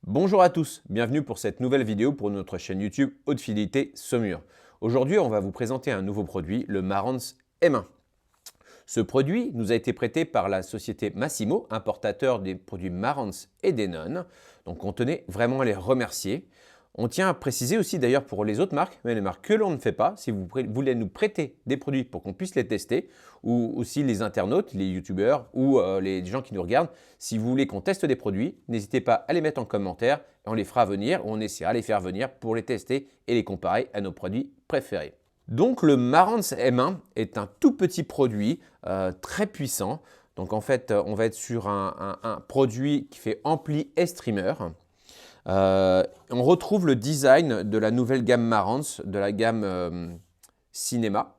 Bonjour à tous, bienvenue pour cette nouvelle vidéo pour notre chaîne YouTube Haute Fidélité Saumur. Aujourd'hui, on va vous présenter un nouveau produit, le Marantz M1. Ce produit nous a été prêté par la société Massimo, importateur des produits Marantz et Denon. Donc on tenait vraiment à les remercier. On tient à préciser aussi d'ailleurs pour les autres marques, mais les marques que l'on ne fait pas, si vous voulez nous prêter des produits pour qu'on puisse les tester, ou aussi les internautes, les youtubeurs ou les gens qui nous regardent, si vous voulez qu'on teste des produits, n'hésitez pas à les mettre en commentaire et on les fera venir, ou on essaiera de les faire venir pour les tester et les comparer à nos produits préférés. Donc le Marantz M1 est un tout petit produit très puissant. Donc en fait, on va être sur un produit qui fait ampli et streamer. On retrouve le design de la nouvelle gamme Marantz, de la gamme Cinema.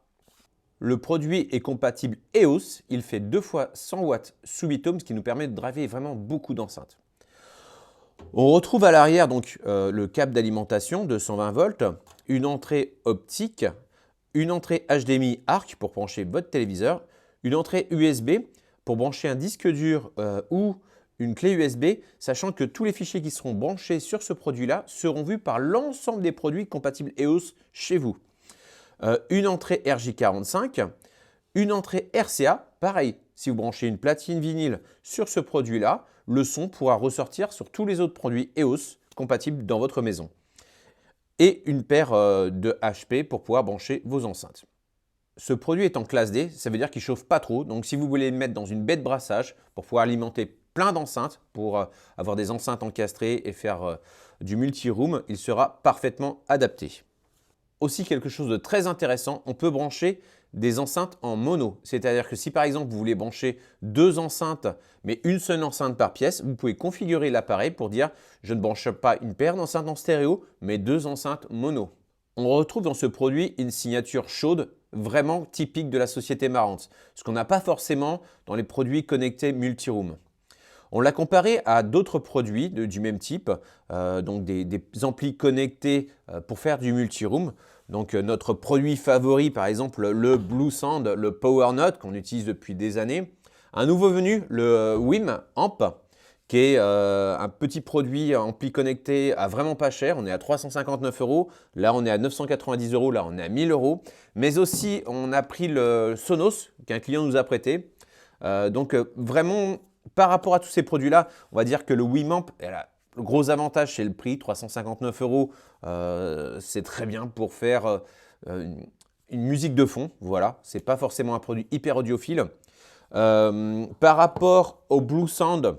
Le produit est compatible EOS, il fait 2 fois 100 watts sous bitome, ce qui nous permet de driver vraiment beaucoup d'enceintes. On retrouve à l'arrière donc le câble d'alimentation de 120 volts, une entrée optique, une entrée HDMI ARC pour brancher votre téléviseur, une entrée USB pour brancher un disque dur ou une clé USB, sachant que tous les fichiers qui seront branchés sur ce produit-là seront vus par l'ensemble des produits compatibles EOS chez vous. Une entrée RJ45, une entrée RCA, pareil, si vous branchez une platine vinyle sur ce produit-là, le son pourra ressortir sur tous les autres produits EOS compatibles dans votre maison. Et une paire de HP pour pouvoir brancher vos enceintes. Ce produit est en classe D, ça veut dire qu'il ne chauffe pas trop. Donc si vous voulez le mettre dans une baie de brassage pour pouvoir alimenter plein d'enceintes, pour avoir des enceintes encastrées et faire du multi-room, il sera parfaitement adapté. Aussi quelque chose de très intéressant, on peut brancher des enceintes en mono. C'est-à-dire que si par exemple vous voulez brancher 2 enceintes, mais une seule enceinte par pièce, vous pouvez configurer l'appareil pour dire je ne branche pas une paire d'enceintes en stéréo, mais 2 enceintes mono. On retrouve dans ce produit une signature chaude vraiment typique de la société Marantz, ce qu'on n'a pas forcément dans les produits connectés multi-room. On l'a comparé à d'autres produits du même type, donc des amplis connectés pour faire du multi-room. Donc notre produit favori, par exemple le Blue Sound, le Power Note qu'on utilise depuis des années. Un nouveau venu, le WIM Amp, qui est un petit produit ampli connecté à vraiment pas cher. On est à 359 €, là on est à 990 €, là on est à 1000 €. Mais aussi on a pris le Sonos qu'un client nous a prêté. Vraiment, par rapport à tous ces produits-là, on va dire que le Wimamp, le gros avantage, c'est le prix, 359 €. C'est très bien pour faire une musique de fond. Voilà, ce n'est pas forcément un produit hyper audiophile. Par rapport au Blue Sound,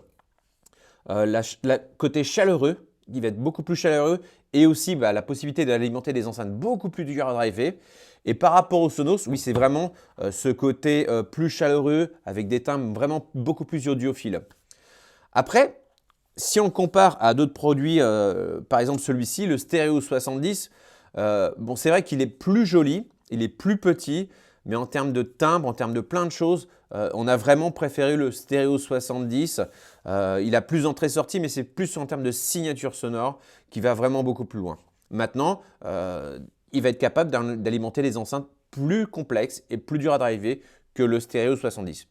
côté chaleureux, il va être beaucoup plus chaleureux et aussi la possibilité d'alimenter des enceintes beaucoup plus dures à driver. Et par rapport au Sonos, oui, c'est vraiment ce côté plus chaleureux avec des timbres vraiment beaucoup plus audiophiles. Après, si on compare à d'autres produits, par exemple celui-ci, le Stereo 70, bon, c'est vrai qu'il est plus joli, il est plus petit, mais en termes de timbre, en termes de plein de choses, on a vraiment préféré le Stereo 70. Il a plus d'entrée-sortie, mais c'est plus en termes de signature sonore qui va vraiment beaucoup plus loin. Maintenant, il va être capable d'alimenter des enceintes plus complexes et plus dures à driver que le Stereo 70.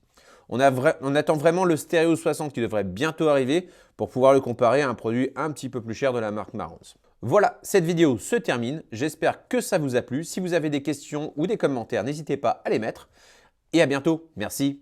On attend vraiment le Stereo 60 qui devrait bientôt arriver pour pouvoir le comparer à un produit un petit peu plus cher de la marque Marantz. Voilà, cette vidéo se termine. J'espère que ça vous a plu. Si vous avez des questions ou des commentaires, n'hésitez pas à les mettre. Et à bientôt. Merci.